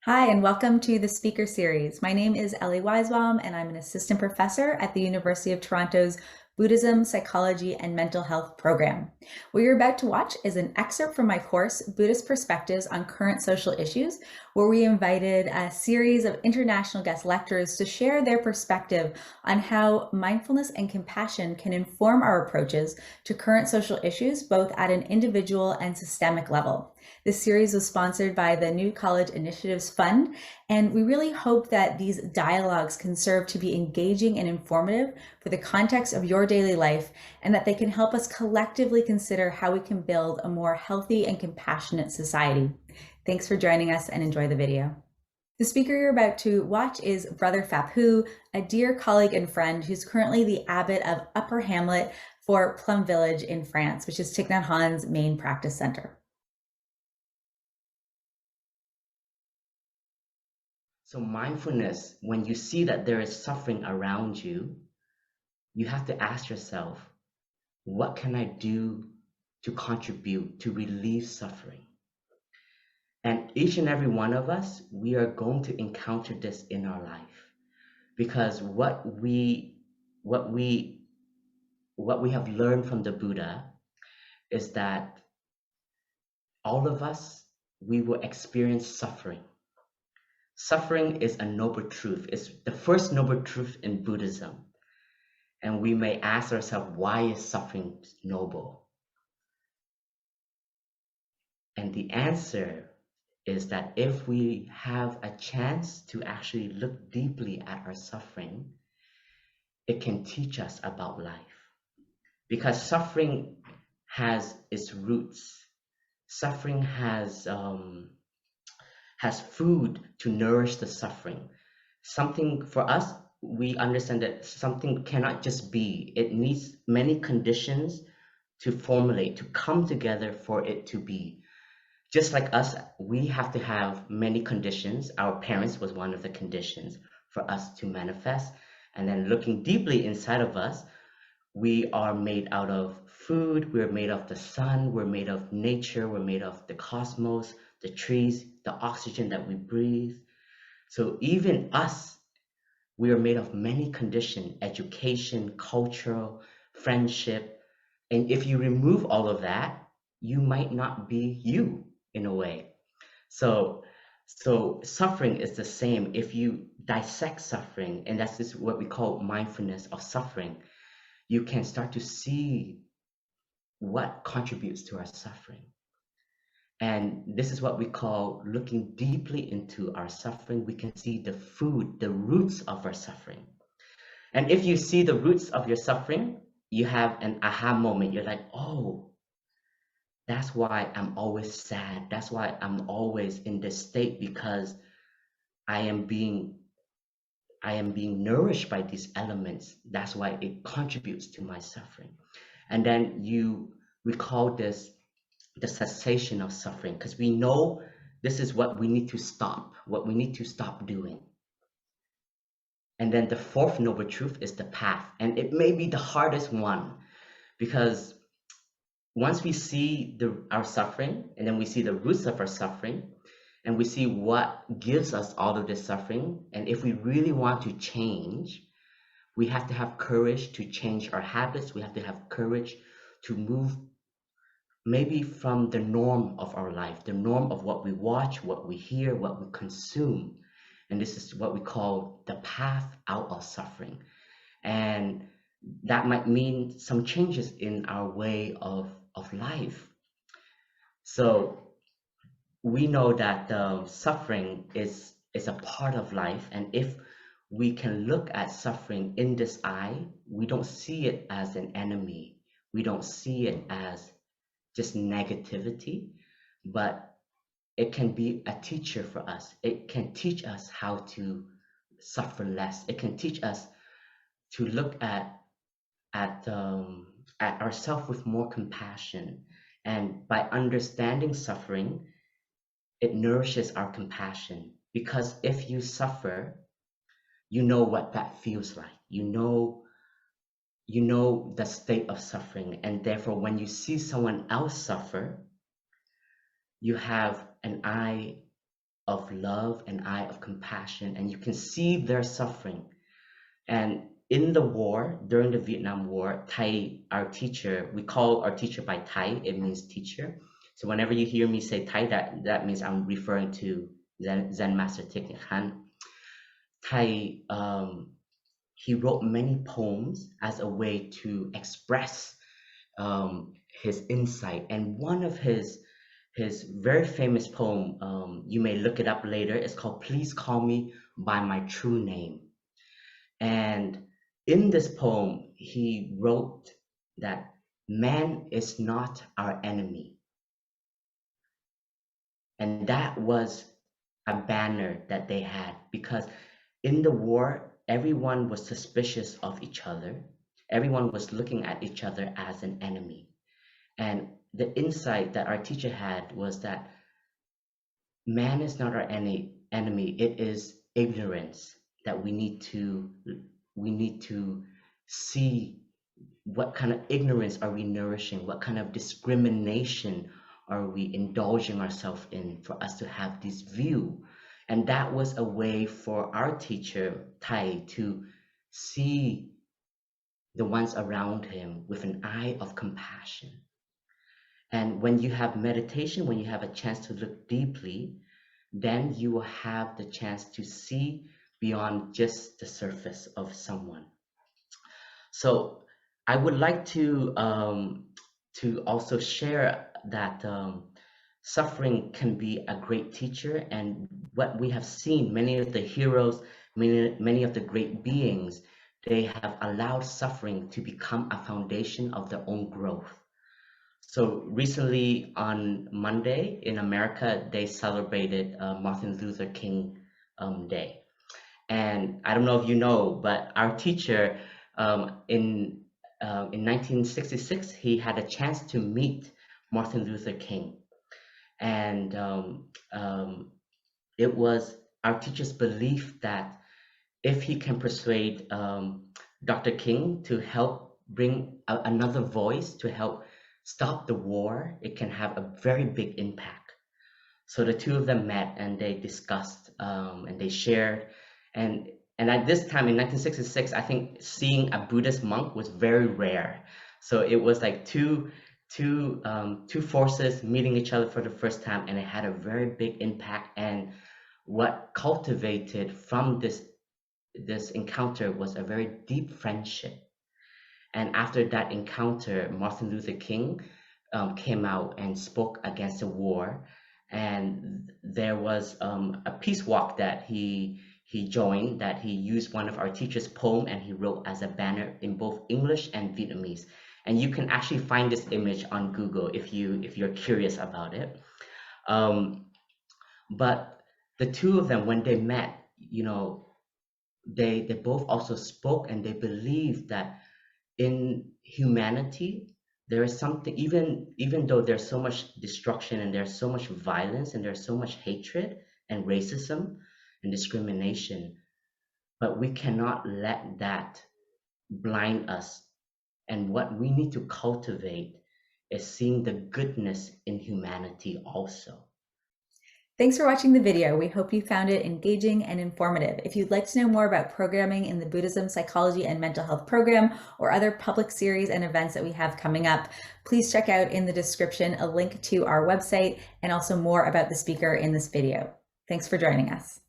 Hi, and welcome to the speaker series. My name is Ellie Weisbaum, and I'm an assistant professor at the University of Toronto's Buddhism, Psychology, and Mental Health program. What you're about to watch is an excerpt from my course, Buddhist Perspectives on Current Social Issues, where we invited a series of international guest lecturers to share their perspective on how mindfulness and compassion can inform our approaches to current social issues, both at an individual and systemic level. This series was sponsored by the New College Initiatives Fund, and we really hope that these dialogues can serve to be engaging and informative for the context of your daily life, and that they can help us collectively consider how we can build a more healthy and compassionate society. Thanks for joining us, and enjoy the video. The speaker you're about to watch is Brother Phap, a dear colleague and friend who's currently the abbot of Upper Hamlet for Plum Village in France, which is Thich Nhat Hanh's main practice center. So mindfulness, when you see that there is suffering around you, you have to ask yourself, what can I do to contribute to relieve suffering? And each and every one of us, we are going to encounter this in our life, because what we have learned from the Buddha is that all of us, we will experience suffering. Suffering is a noble truth. It's the first noble truth in Buddhism. And we may ask ourselves, why is suffering noble? And the answer is that if we have a chance to actually look deeply at our suffering, it can teach us about life. Because suffering has its roots. Suffering has food to nourish the suffering. Something for us, we understand that something cannot just be. It needs many conditions to formulate, to come together for it to be. Just like us, we have to have many conditions. Our parents was one of the conditions for us to manifest. And then looking deeply inside of us, we are made out of food, we're made of the sun, we're made of nature, we're made of the cosmos, the trees, the oxygen that we breathe. So even us, we are made of many conditions: education, cultural, friendship. And if you remove all of that, you might not be you in a way. So, so suffering is the same. If you dissect suffering, and that's just what we call mindfulness of suffering, you can start to see what contributes to our suffering. And this is what we call looking deeply into our suffering. We can see the food, the roots of our suffering. And if you see the roots of your suffering, you have an aha moment. You're like, oh, that's why I'm always sad. That's why I'm always in this state, because I am being nourished by these elements. That's why it contributes to my suffering. And then we call this the cessation of suffering, because we know this is what we need to stop, what we need to stop doing. And then the fourth noble truth is the path. And it may be the hardest one, because once we see our suffering, and then we see the roots of our suffering, and we see what gives us all of this suffering, and if we really want to change, we have to have courage to change our habits. We have to have courage to move maybe from the norm of our life, the norm of what we watch, what we hear, what we consume. And this is what we call the path out of suffering. And that might mean some changes in our way of life. So we know that suffering is a part of life. And if we can look at suffering in this eye, we don't see it as an enemy. We don't see it as just negativity, but it can be a teacher for us. It can teach us how to suffer less. It can teach us to look at ourselves with more compassion. And by understanding suffering, it nourishes our compassion. Because if you suffer, you know what that feels like. You know the state of suffering, and therefore when you see someone else suffer, you have an eye of love, an eye of compassion, and you can see their suffering. And in the war, during the Vietnam War, Thai, our teacher, we call our teacher by Thai, it means teacher. So whenever you hear me say Thai, that means I'm referring to Zen Master Thich Nhat Hanh. Thai, he wrote many poems as a way to express his insight. And one of his very famous poem, you may look it up later, it's called Please Call Me by My True Name. And in this poem, he wrote that man is not our enemy. And that was a banner that they had, because in the war, everyone was suspicious of each other. Everyone was looking at each other as an enemy. And the insight that our teacher had was that man is not our enemy. It is ignorance that we need to see. What kind of ignorance are we nourishing? What kind of discrimination are we indulging ourselves in for us to have this view? And that was a way for our teacher, Tai, to see the ones around him with an eye of compassion. And when you have meditation, when you have a chance to look deeply, then you will have the chance to see beyond just the surface of someone. So I would like to also share that suffering can be a great teacher, and what we have seen, many of the heroes, many of the great beings, they have allowed suffering to become a foundation of their own growth. So recently on Monday in America, they celebrated Martin Luther King Day. And I don't know if you know, but our teacher in 1966, he had a chance to meet Martin Luther King. And it was our teacher's belief that if he can persuade Dr. King to help bring another voice to help stop the war, it can have a very big impact. So the two of them met and they discussed and they shared. And at this time in 1966, I think seeing a Buddhist monk was very rare. So it was like two forces meeting each other for the first time, and it had a very big impact. And what cultivated from this encounter was a very deep friendship. And after that encounter, Martin Luther King came out and spoke against the war. And there was a peace walk that he joined, that he used one of our teacher's poem and he wrote as a banner in both English and Vietnamese. And you can actually find this image on Google if you're curious about it. But the two of them, when they met, they both also spoke, and they believed that in humanity there is something, even though there's so much destruction and there's so much violence and there's so much hatred and racism and discrimination, but we cannot let that blind us. And what we need to cultivate is seeing the goodness in humanity also. Thanks for watching the video. We hope you found it engaging and informative. If you'd like to know more about programming in the Buddhism, Psychology, and Mental Health program, or other public series and events that we have coming up, please check out in the description a link to our website and also more about the speaker in this video. Thanks for joining us.